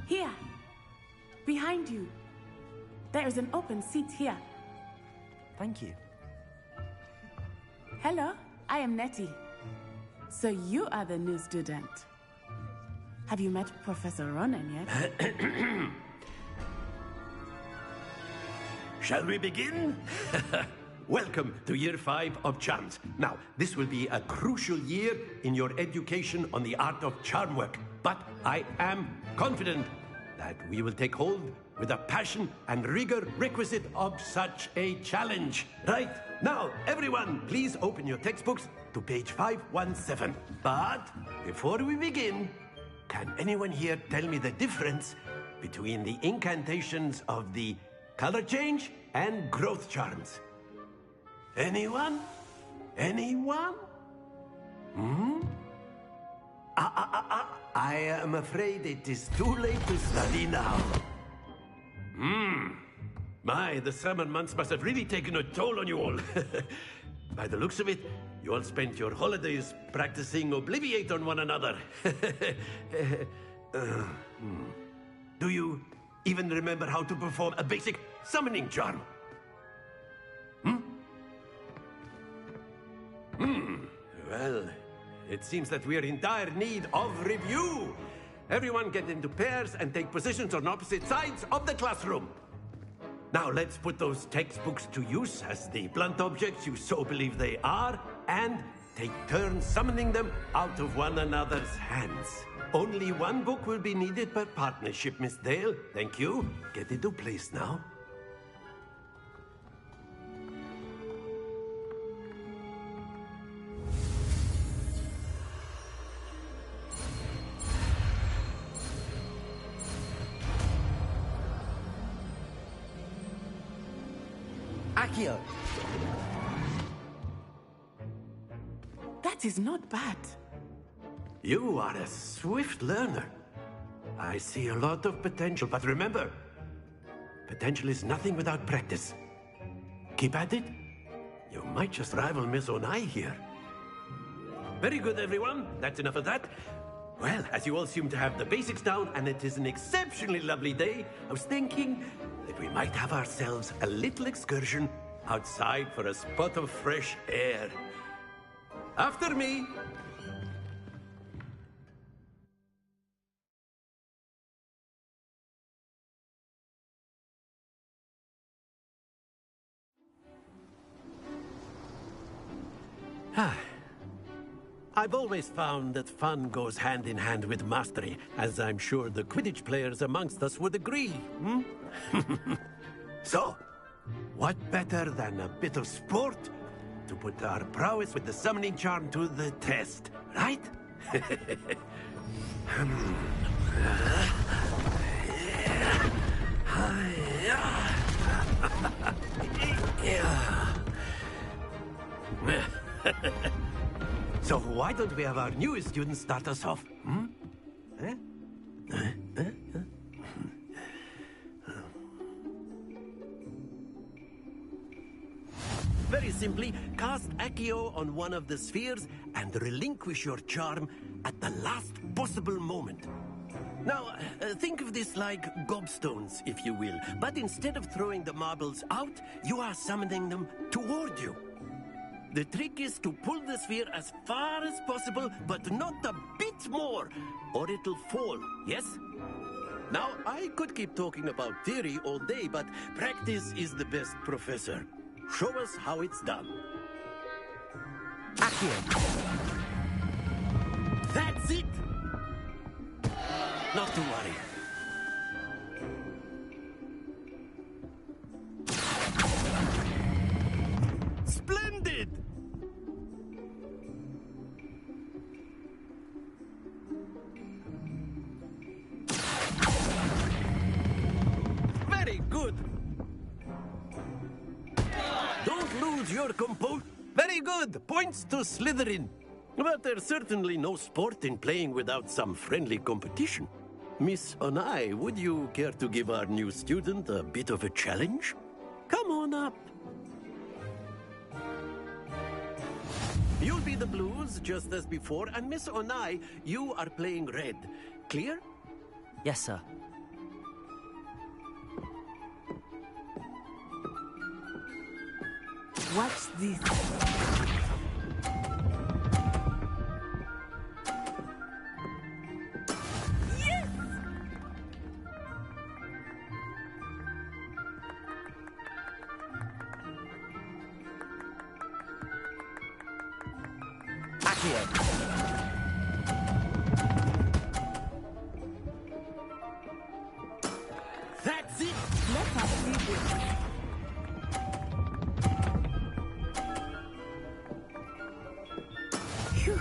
Here. Behind you. There is an open seat here. Thank you. Hello, I am Nettie. So you are the new student. Have you met Professor Ronan yet? Shall we begin? Welcome to Year 5 of Charms. Now, this will be a crucial year in your education on the art of charm work. But I am confident that we will take hold with the passion and rigor requisite of such a challenge. Right, now, everyone, please open your textbooks to page 517. But before we begin, can anyone here tell me the difference between the incantations of the color change and growth charms? Anyone? Anyone? I am afraid it is too late to study now. My, the summer months must have really taken a toll on you all. By the looks of it, you all spent your holidays practicing Obliviate on one another. Do you even remember how to perform a basic summoning charm? Well, it seems that we are in dire need of review. Everyone get into pairs and take positions on opposite sides of the classroom. Now let's put those textbooks to use as the blunt objects you so believe they are, and take turns summoning them out of one another's hands. Only one book will be needed per partnership, Miss Dale. Thank you. Get into place now. Accio! That is not bad. You are a swift learner. I see a lot of potential, but remember, potential is nothing without practice. Keep at it. You might just rival Miss Onai here. Very good, everyone. That's enough of that. Well, as you all seem to have the basics down, and it is an exceptionally lovely day, I was thinking that we might have ourselves a little excursion outside for a spot of fresh air. After me. I've always found that fun goes hand in hand with mastery, as I'm sure the Quidditch players amongst us would agree. So, what better than a bit of sport to put our prowess with the summoning charm to the test, right? So why don't we have our newest student start us off? Very simply, cast Accio on one of the spheres and relinquish your charm at the last possible moment. Now, think of this like gobstones, if you will, but instead of throwing the marbles out, you are summoning them toward you. The trick is to pull the sphere as far as possible, but not a bit more, or it'll fall, yes? Now, I could keep talking about theory all day, but practice is the best professor. Show us how it's done. Accio! That's it! Not to worry. Splendid! Very good! Don't lose your composure. Very good! Points to Slytherin. But there's certainly no sport in playing without some friendly competition. Miss Onai, would you care to give our new student a bit of a challenge? Come on up. You'll be the blues, just as before, and Miss Onai, you are playing red. Clear? Yes, sir. Watch this. Yes! Accio. That's it! Let us see this. Phew.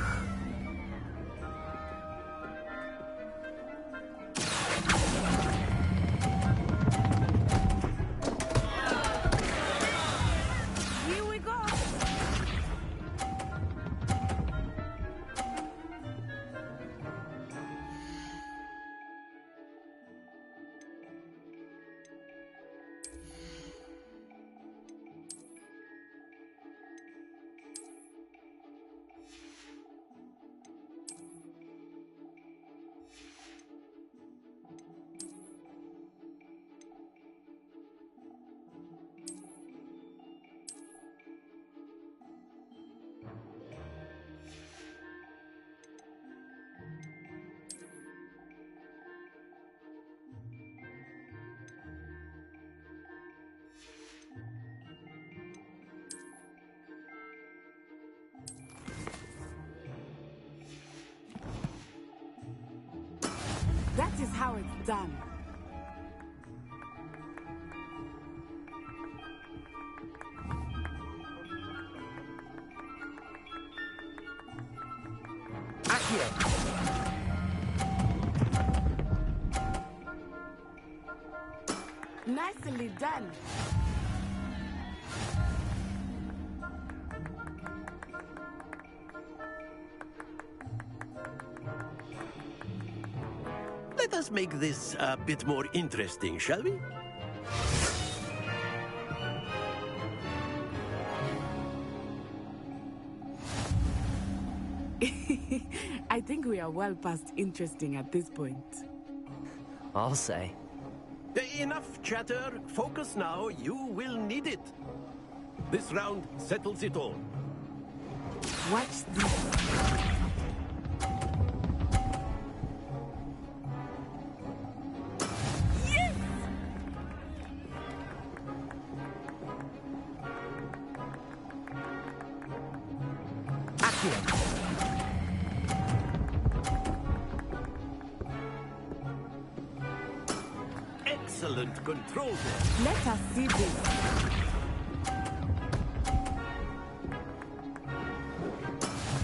Here we go. That is how it's done. Accio. Nicely done. Let us make this a bit more interesting, shall we? I think we are well past interesting at this point. I'll say. Enough chatter. Focus now. You will need it. This round settles it all. Watch this. Yes! Accio. Excellent control there. Let us see this.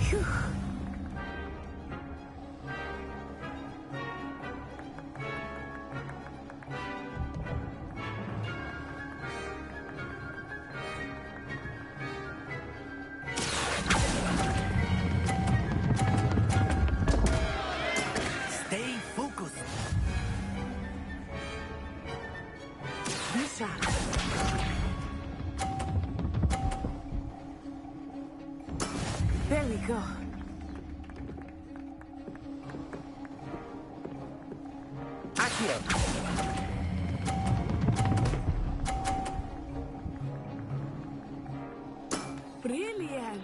Phew. Stay focused. This shot. There we go. Accio. Brilliant.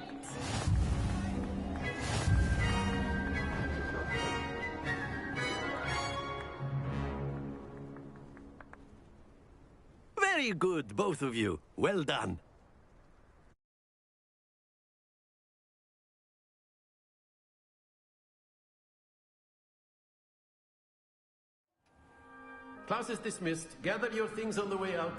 Very good, both of you. Well done. Class is dismissed. Gather your things on the way out.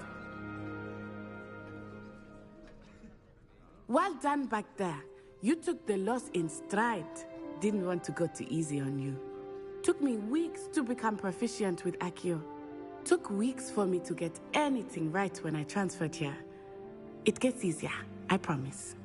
Well done back there. You took the loss in stride. Didn't want to go too easy on you. Took me weeks to become proficient with Accio. Took weeks for me to get anything right when I transferred here. It gets easier, I promise.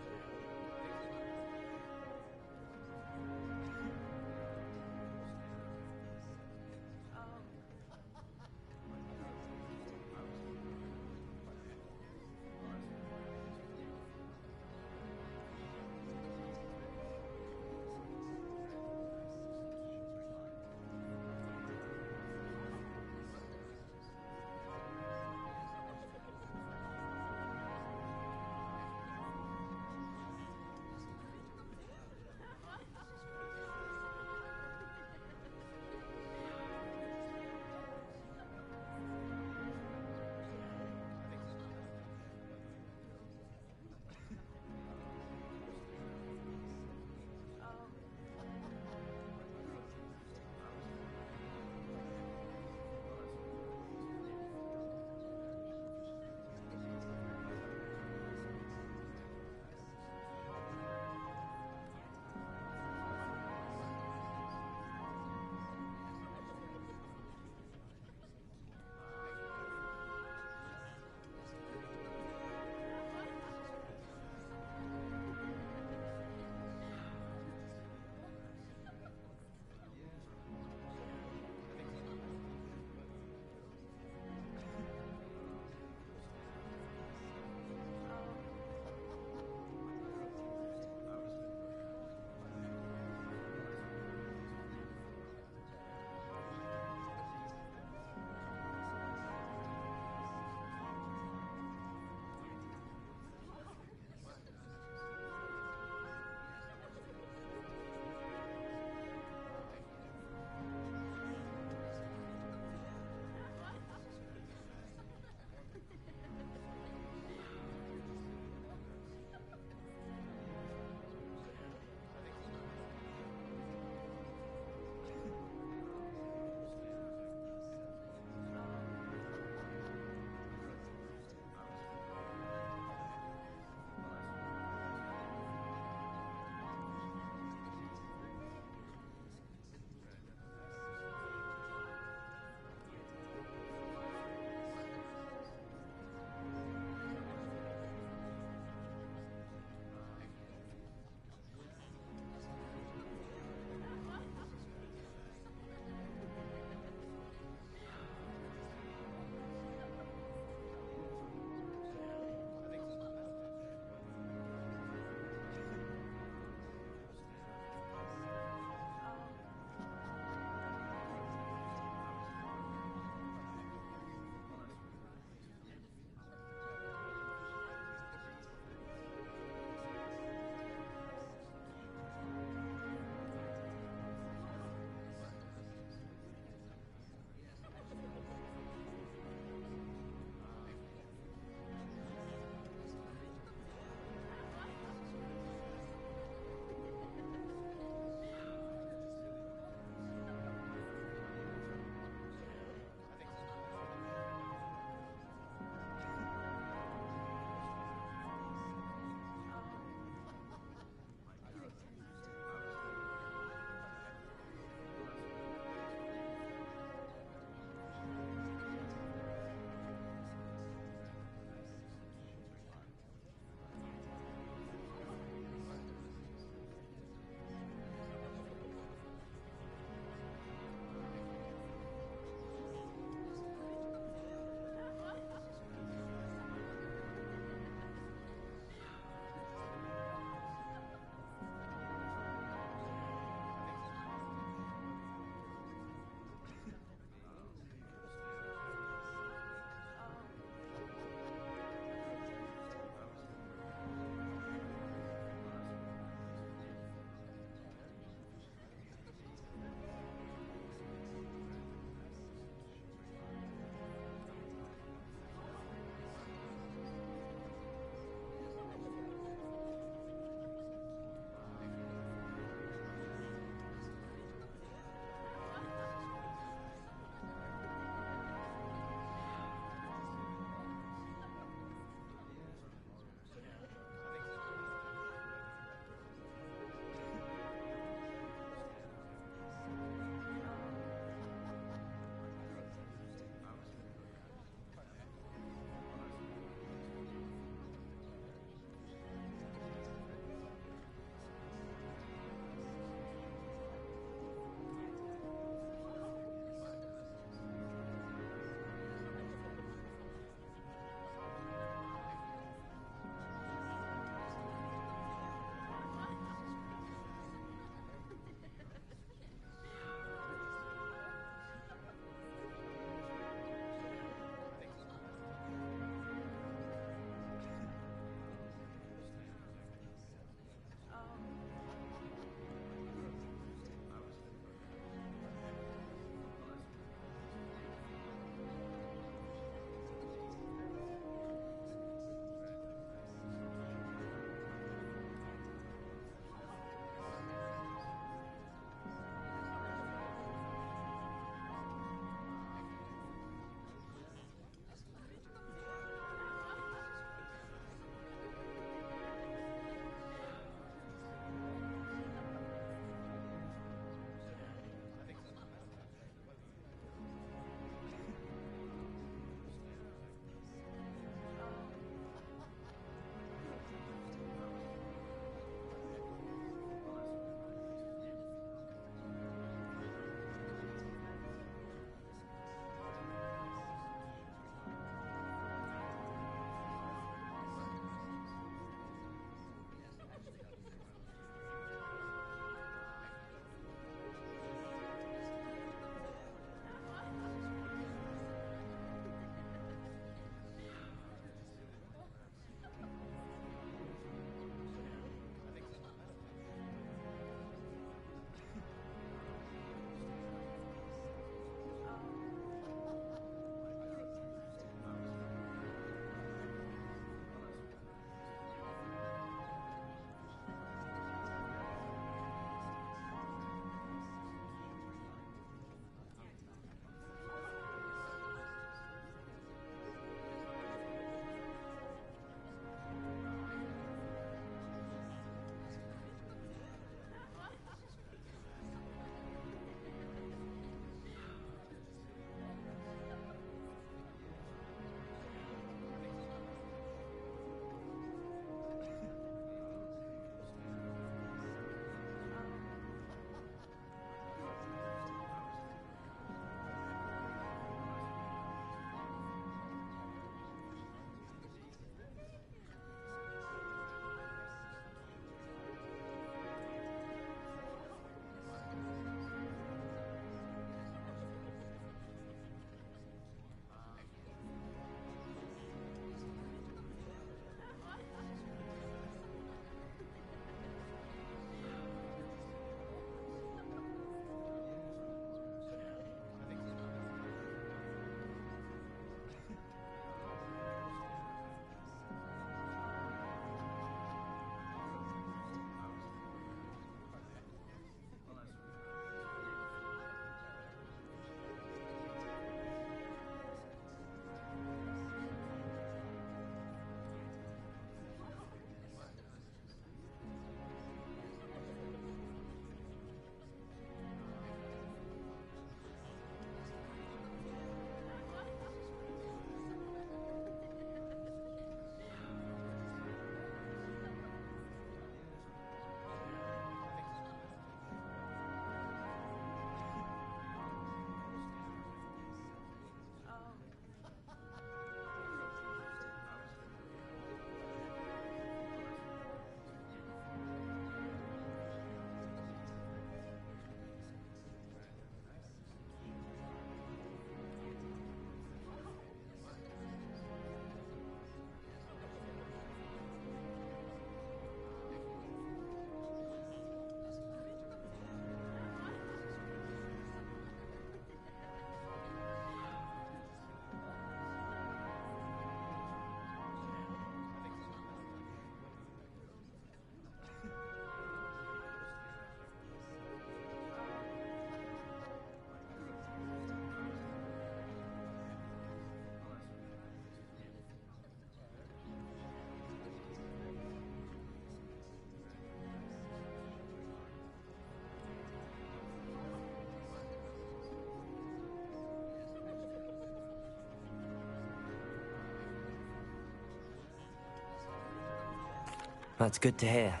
That's good to hear.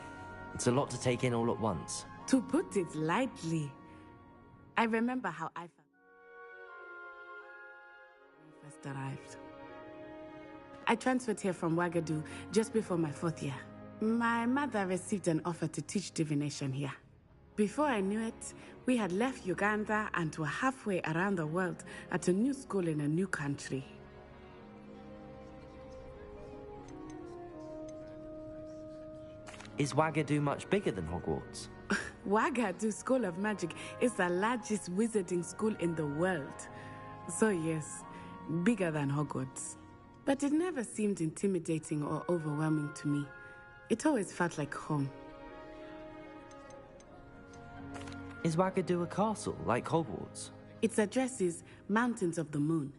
It's a lot to take in all at once. To put it lightly, I remember how I felt when I first arrived. I transferred here from Wagadu just before my 4th year. My mother received an offer to teach divination here. Before I knew it, we had left Uganda and were halfway around the world at a new school in a new country. Is Wagadu much bigger than Hogwarts? Wagadu School of Magic is the largest wizarding school in the world. So yes, bigger than Hogwarts. But it never seemed intimidating or overwhelming to me. It always felt like home. Is Wagadu a castle, like Hogwarts? Its address is Mountains of the Moon.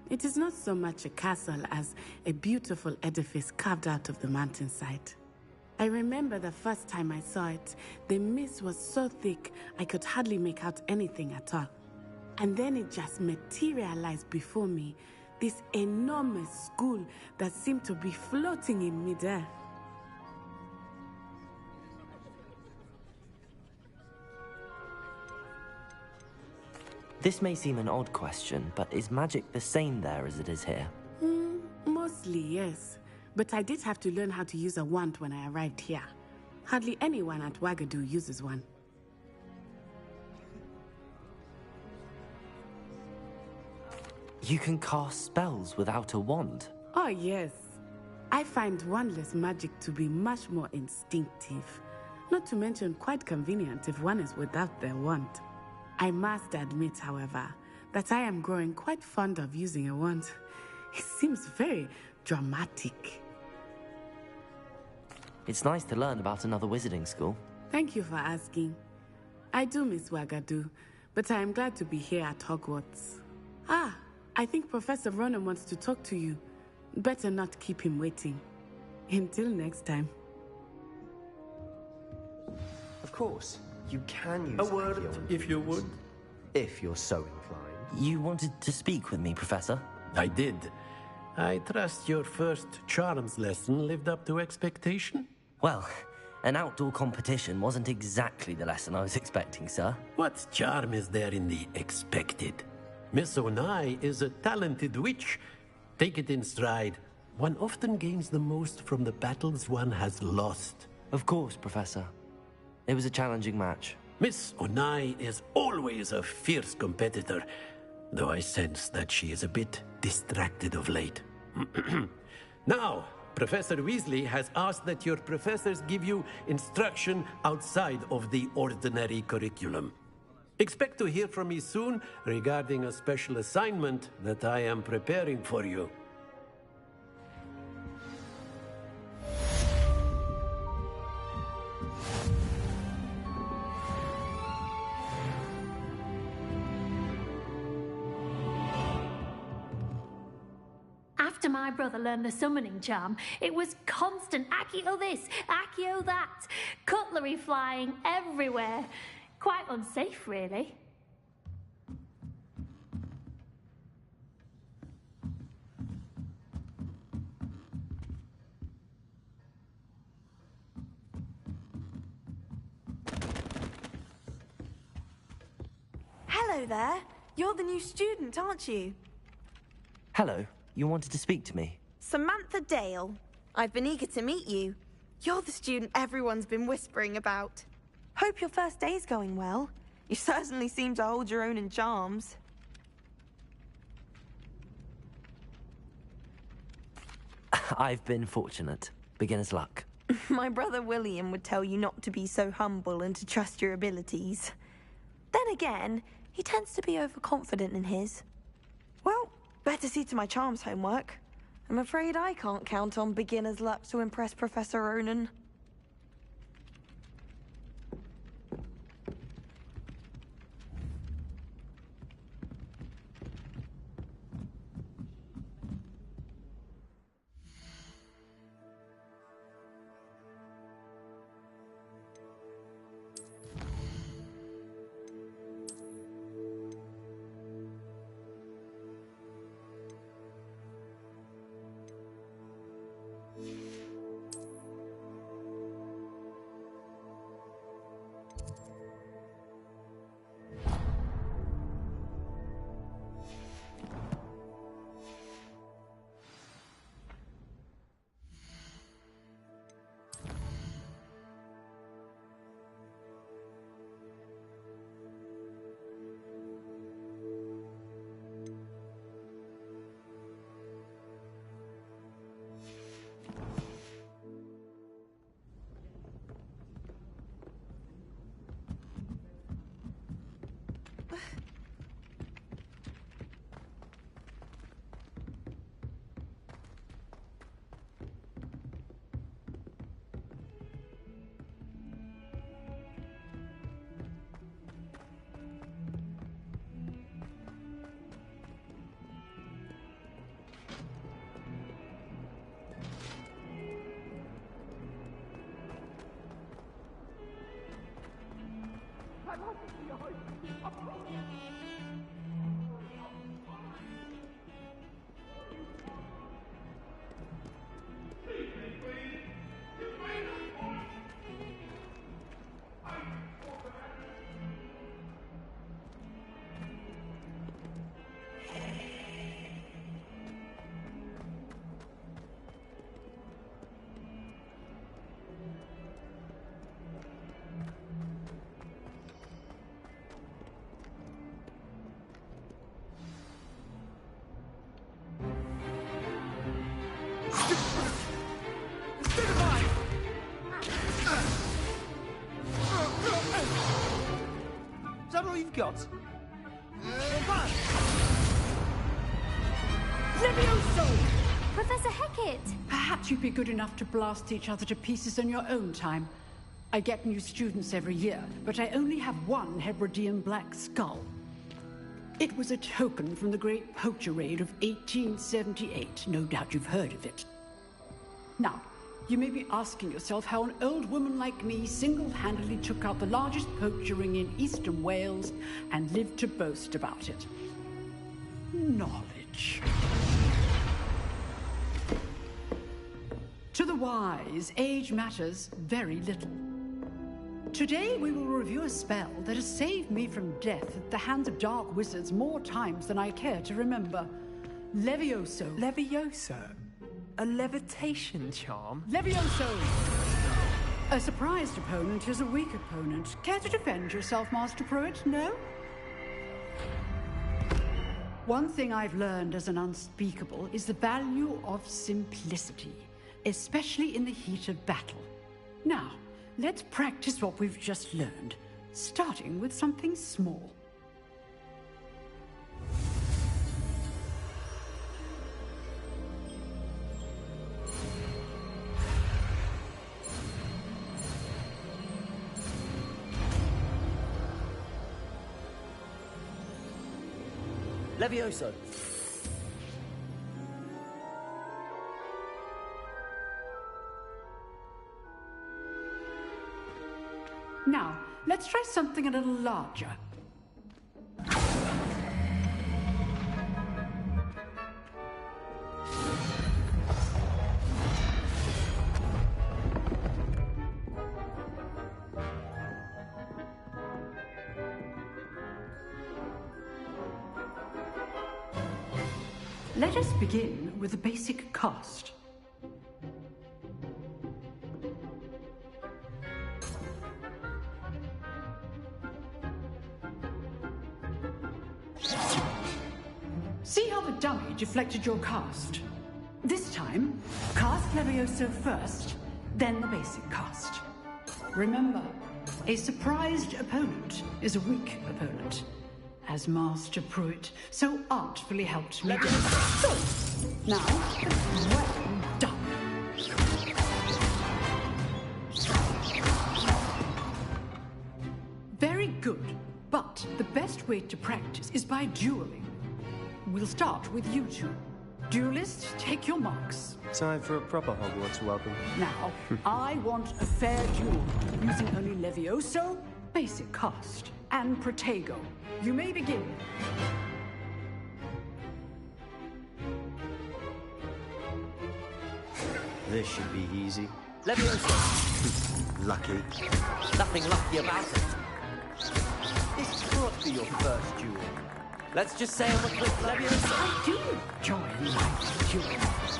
It is not so much a castle as a beautiful edifice carved out of the mountainside. I remember the first time I saw it, the mist was so thick I could hardly make out anything at all. And then it just materialized before me, this enormous school that seemed to be floating in midair. This may seem an odd question, but is magic the same there as it is here? Mostly, yes. But I did have to learn how to use a wand when I arrived here. Hardly anyone at Wagadu uses one. You can cast spells without a wand? Oh, yes. I find wandless magic to be much more instinctive. Not to mention quite convenient if one is without their wand. I must admit, however, that I am growing quite fond of using a wand. It seems very dramatic. It's nice to learn about another wizarding school. Thank you for asking. I do miss Wagadu, but I am glad to be here at Hogwarts. I think Professor Ronan wants to talk to you. Better not keep him waiting. Until next time. Of course, you can use A word, if you would. if you're so inclined. You wanted to speak with me, Professor? I did. I trust your first charms lesson lived up to expectation? Well, an outdoor competition wasn't exactly the lesson I was expecting, sir. What charm is there in the expected? Miss Onai is a talented witch. Take it in stride. One often gains the most from the battles one has lost. Of course, Professor. It was a challenging match. Miss Onai is always a fierce competitor, though I sense that she is a bit distracted of late. Now, Professor Weasley has asked that your professors give you instruction outside of the ordinary curriculum. Expect to hear from me soon regarding a special assignment that I am preparing for you. After my brother learned the summoning charm, it was constant Accio this, Accio that, cutlery flying everywhere. Quite unsafe, really. Hello there. You're the new student, aren't you? Hello, you wanted to speak to me? Samantha Dale. I've been eager to meet you. You're the student everyone's been whispering about. Hope your first day's going well. You certainly seem to hold your own in charms. I've been fortunate. Beginner's luck. My brother William would tell you not to be so humble and to trust your abilities. Then again, he tends to be overconfident in his. Well, better see to my charms homework. I'm afraid I can't count on beginner's luck to impress Professor Ronan. Is that all you've got? Levioso! Professor Hecat! Perhaps you'd be good enough to blast each other to pieces in your own time. I get new students every year, but I only have one Hebridean black skull. It was a token from the Great Poacher Raid of 1878. No doubt you've heard of it. Now, you may be asking yourself how an old woman like me single-handedly took out the largest poacher ring in eastern Wales and lived to boast about it. Knowledge. To the wise, age matters very little. Today we will review a spell that has saved me from death at the hands of dark wizards more times than I care to remember. Levioso. Levioso? A levitation charm? Levioso! A surprised opponent is a weak opponent. Care to defend yourself, Master Pruitt? No? One thing I've learned as an unspeakable is the value of simplicity, especially in the heat of battle. Now, let's practice what we've just learned, starting with something small. Levioso! Now, let's try something a little larger. Let us begin with the basic cast. See how the dummy deflected your cast? This time, cast Levioso first, then the basic cast. Remember, a surprised opponent is a weak opponent, as Master Pruitt so artfully helped me do. So, now, well done. Very good, but the best way to practice is by dueling. We'll start with you two. Duelists, take your marks. Time for a proper Hogwarts welcome. Now, I want a fair duel, using only Levioso, basic cast, and Protego. You may begin. This should be easy. Levioso! Lucky. Nothing lucky about it. This can't be your first duel. Let's just say I'm a quick Levioso. I do enjoy life duels.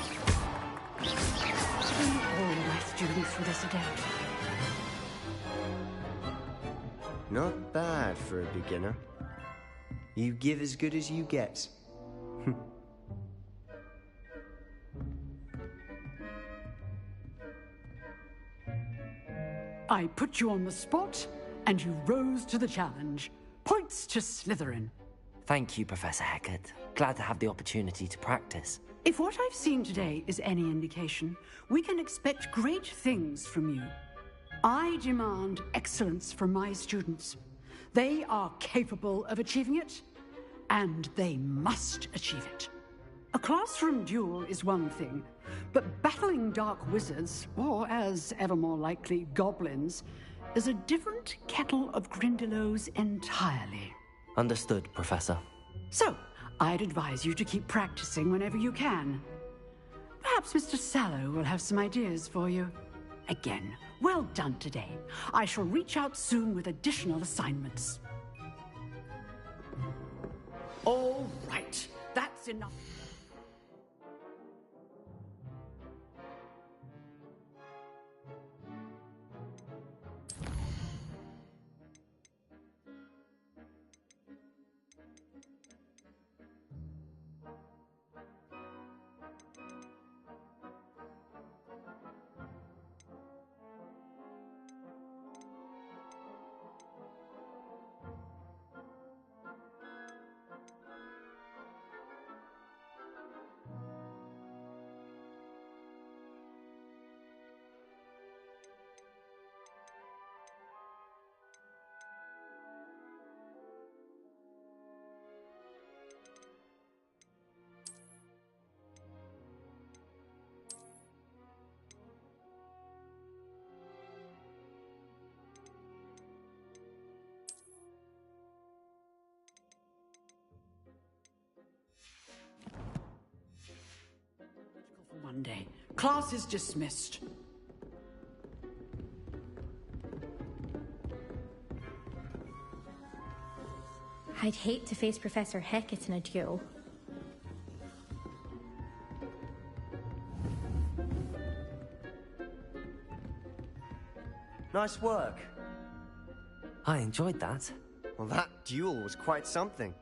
Treat all my students for this a day. Not bad for a beginner. You give as good as you get. I put you on the spot, and you rose to the challenge. Points to Slytherin. Thank you, Professor Hecat. Glad to have the opportunity to practice. If what I've seen today is any indication, we can expect great things from you. I demand excellence from my students. They are capable of achieving it, and they must achieve it. A classroom duel is one thing, but battling dark wizards, or as ever more likely, goblins, is a different kettle of Grindylows entirely. Understood, Professor. So, I'd advise you to keep practicing whenever you can. Perhaps Mr. Sallow will have some ideas for you. Again, well done today. I shall reach out soon with additional assignments. All right, that's enough. Monday. Class is dismissed. I'd hate to face Professor Hecat in a duel. Nice work. I enjoyed that. Well, that duel was quite something.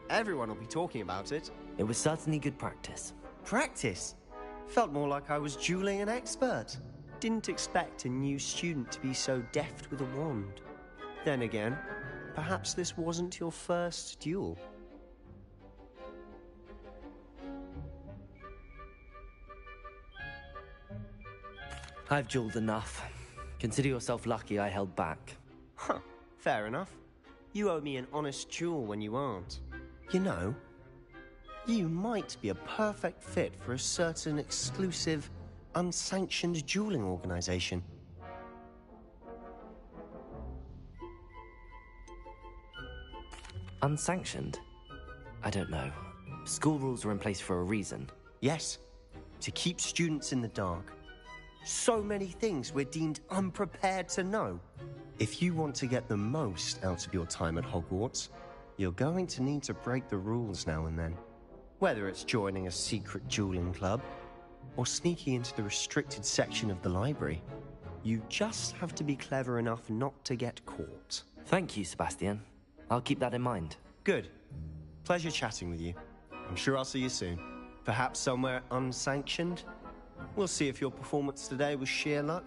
Everyone will be talking about it. It was certainly good practice. Practice? Felt more like I was dueling an expert. Didn't expect a new student to be so deft with a wand. Then again, perhaps this wasn't your first duel. I've dueled enough. Consider yourself lucky I held back. Huh, fair enough. You owe me an honest duel when you aren't. You know, you might be a perfect fit for a certain exclusive, unsanctioned dueling organization. Unsanctioned? I don't know. School rules are in place for a reason. Yes, to keep students in the dark. So many things we're deemed unprepared to know. If you want to get the most out of your time at Hogwarts, you're going to need to break the rules now and then. Whether it's joining a secret dueling club, or sneaking into the restricted section of the library, you just have to be clever enough not to get caught. Thank you, Sebastian. I'll keep that in mind. Good. Pleasure chatting with you. I'm sure I'll see you soon. Perhaps somewhere unsanctioned? We'll see if your performance today was sheer luck,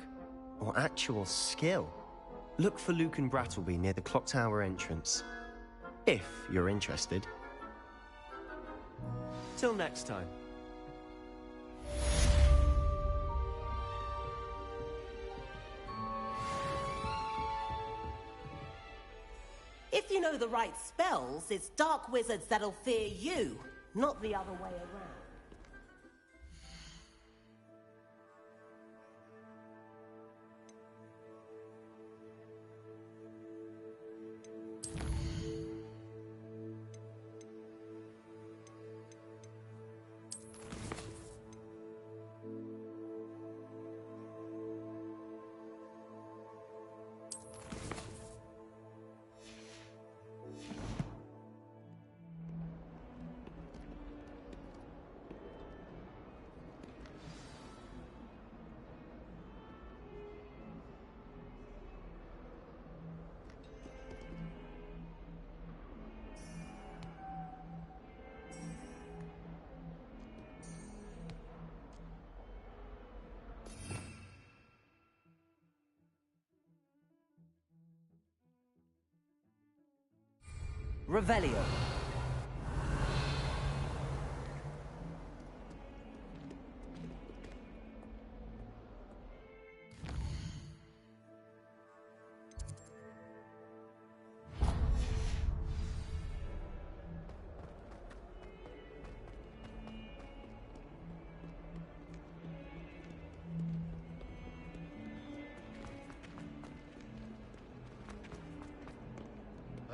or actual skill. Look for Luke and Brattleby near the clock tower entrance. If you're interested. Till next time. If you know the right spells, it's dark wizards that'll fear you, not the other way around. Revelio.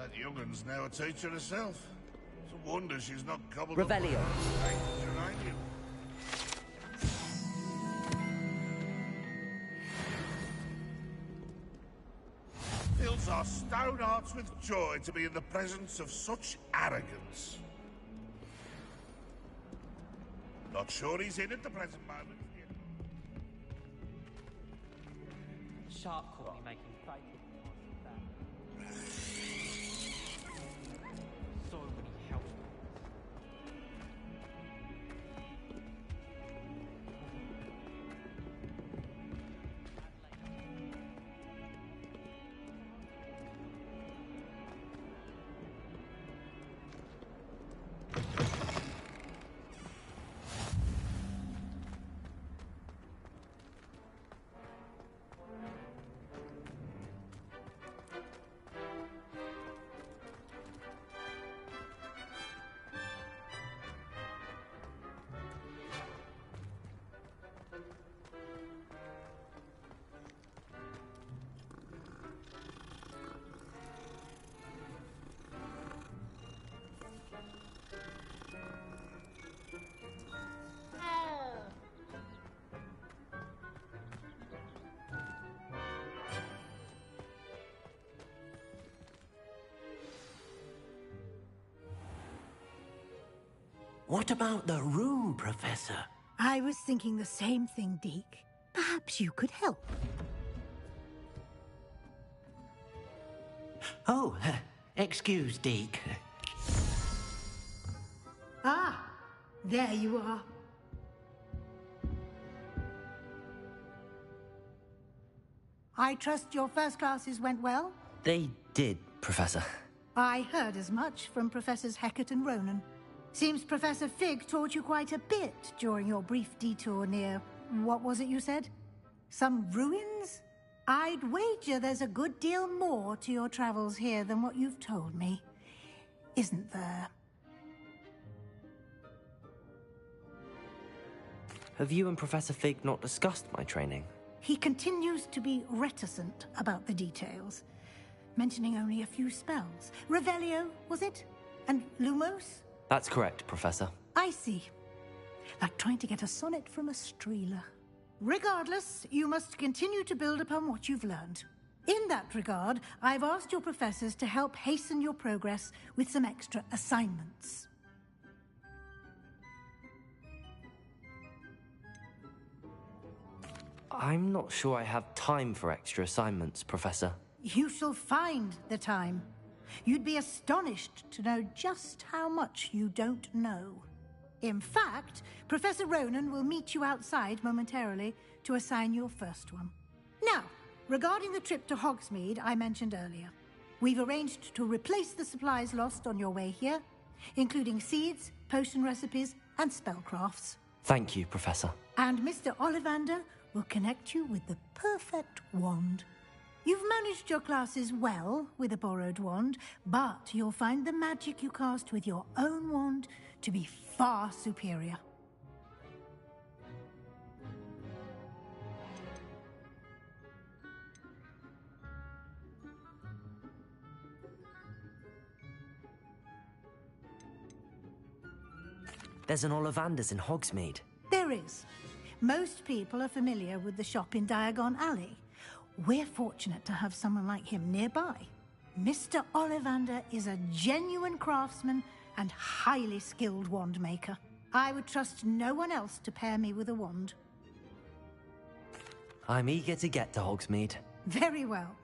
That young'un's now a teacher herself. It's a wonder she's not gobbled Revelio. up by geranium. Fills our stout hearts with joy to be in the presence of such arrogance. Not sure he's in at the present moment. Sharp caught me making fake. So many help. What about the room, Professor? I was thinking the same thing, Deke. Perhaps you could help. Oh, excuse, Deke. Ah, there you are. I trust your first classes went well? They did, Professor. I heard as much from Professors Hecat and Ronan. Seems Professor Fig taught you quite a bit during your brief detour near... what was it you said? Some ruins? I'd wager there's a good deal more to your travels here than what you've told me. Isn't there? Have you and Professor Fig not discussed my training? He continues to be reticent about the details, mentioning only a few spells. Revelio, was it? And Lumos? That's correct, Professor. I see. Like trying to get a sonnet from a streeler. Regardless, you must continue to build upon what you've learned. In that regard, I've asked your professors to help hasten your progress with some extra assignments. I'm not sure I have time for extra assignments, Professor. You shall find the time. You'd be astonished to know just how much you don't know. In fact, Professor Ronan will meet you outside momentarily to assign your first one. Now, regarding the trip to Hogsmeade I mentioned earlier, we've arranged to replace the supplies lost on your way here, including seeds, potion recipes, and spellcrafts. Thank you, Professor. And Mr. Ollivander will connect you with the perfect wand. You've managed your classes well with a borrowed wand, but you'll find the magic you cast with your own wand to be far superior. There's an Ollivander's in Hogsmeade. There is. Most people are familiar with the shop in Diagon Alley. We're fortunate to have someone like him nearby. Mr. Ollivander is a genuine craftsman and highly skilled wand maker. I would trust no one else to pair me with a wand. I'm eager to get to Hogsmeade. Very well.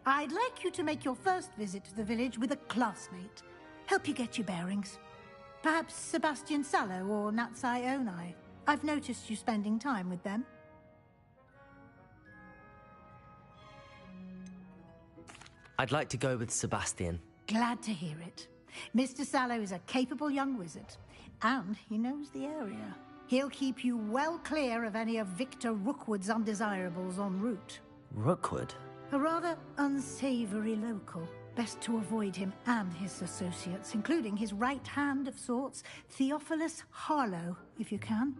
I'd like you to make your first visit to the village with a classmate. Help you get your bearings. Perhaps Sebastian Sallow or Natsai Onai. I've noticed you spending time with them. I'd like to go with Sebastian. Glad to hear it. Mr. Sallow is a capable young wizard, and he knows the area. He'll keep you well clear of any of Victor Rookwood's undesirables en route. Rookwood? A rather unsavory local. Best to avoid him and his associates, including his right hand of sorts, Theophilus Harlow, if you can.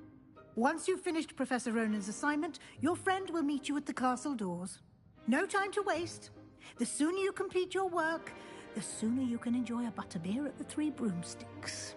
Once you've finished Professor Ronan's assignment, your friend will meet you at the castle doors. No time to waste. The sooner you complete your work, the sooner you can enjoy a butterbeer at the Three Broomsticks.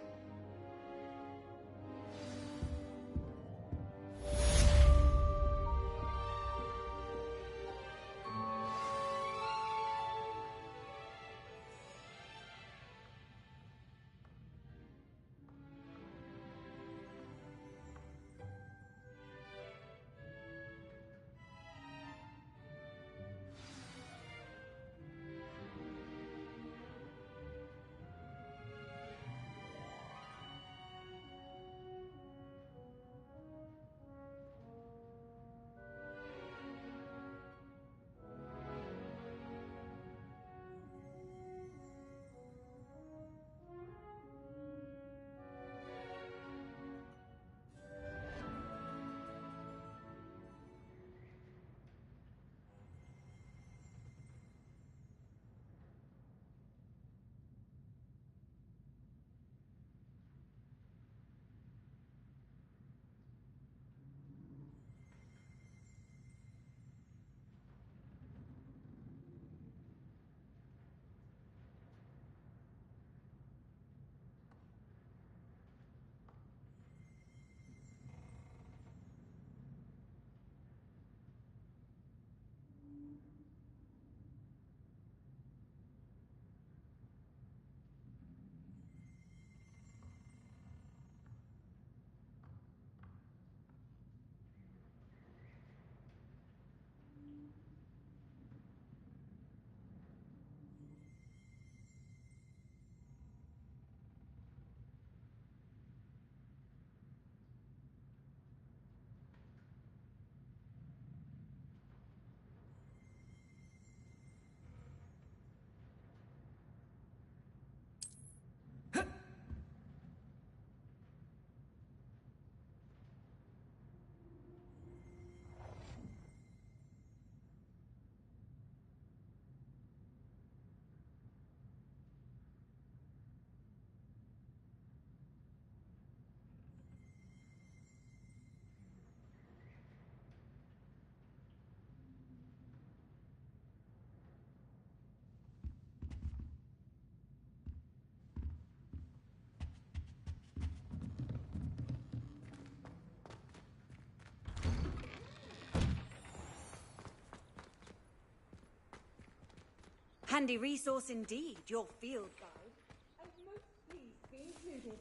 Handy resource indeed, your field guide. And most pleased be included.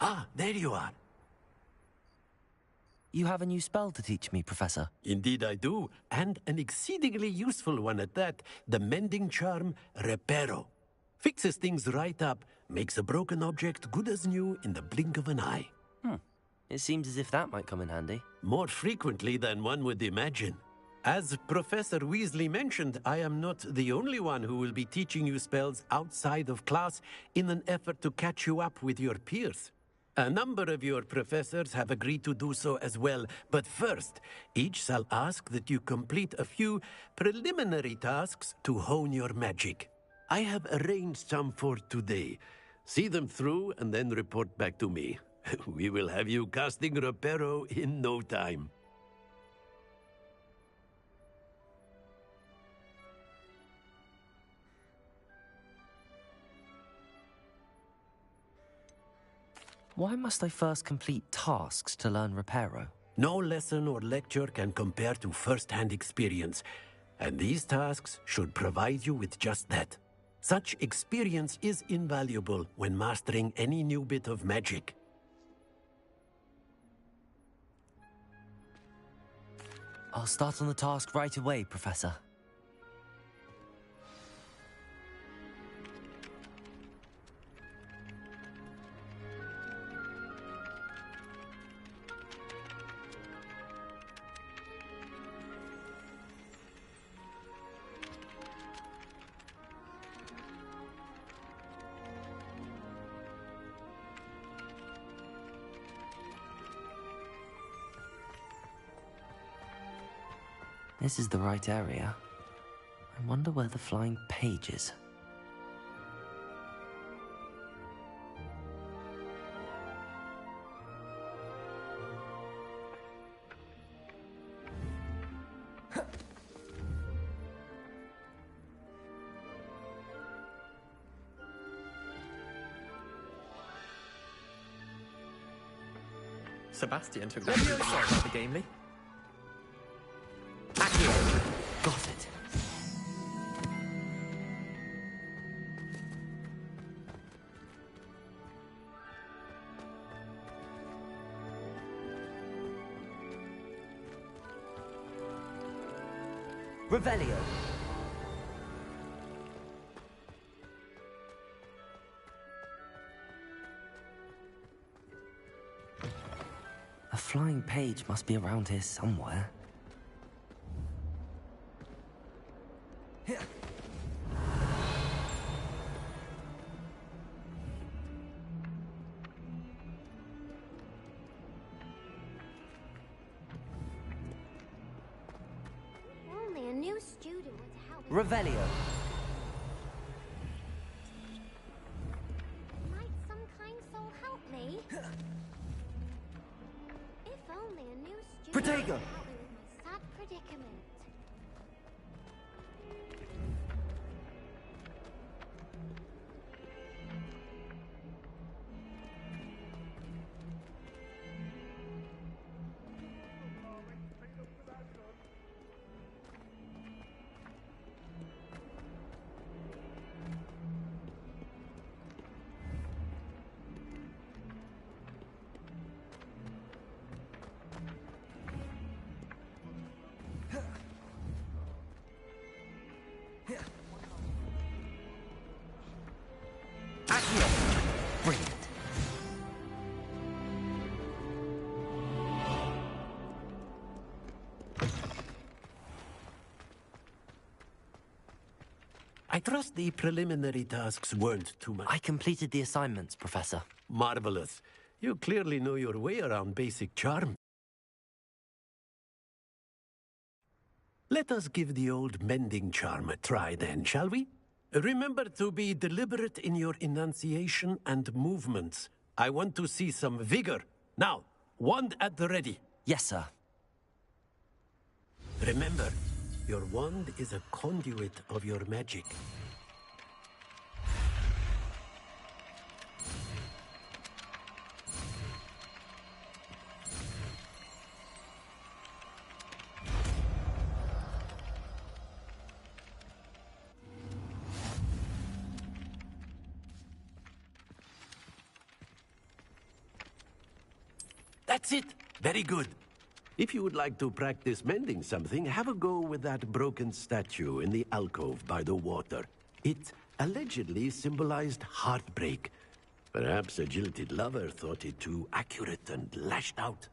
Ah, there you are. You have a new spell to teach me, Professor. Indeed I do, and an exceedingly useful one at that. The mending charm, Reparo. Fixes things right up, makes a broken object good as new in the blink of an eye. It seems as if that might come in handy. More frequently than one would imagine. As Professor Weasley mentioned, I am not the only one who will be teaching you spells outside of class in an effort to catch you up with your peers. A number of your professors have agreed to do so as well, but first, each shall ask that you complete a few preliminary tasks to hone your magic. I have arranged some for today. See them through and then report back to me. We will have you casting Reparo in no time. Why must I first complete tasks to learn Reparo? No lesson or lecture can compare to first-hand experience, and these tasks should provide you with just that. Such experience is invaluable when mastering any new bit of magic. I'll start on the task right away, Professor. This is the right area. I wonder where the flying page is. Sebastian took that rather gamely. Accio! Got it. Revelio. A flying page must be around here somewhere. Only a new student would help. Revelio. Might some kind soul help me? If only a new student Protego. would help me with my sad predicament. Accio! Brilliant. I trust the preliminary tasks weren't too much. I completed the assignments, Professor. Marvelous. You clearly know your way around basic charm. Let us give the old mending charm a try then, shall we? Remember to be deliberate in your enunciation and movements. I want to see some vigor. Now, wand at the ready. Yes, sir. Remember, your wand is a conduit of your magic. That's it. Very good. If you would like to practice mending something, have a go with that broken statue in the alcove by the water. It allegedly symbolized heartbreak. Perhaps a jilted lover thought it too accurate and lashed out.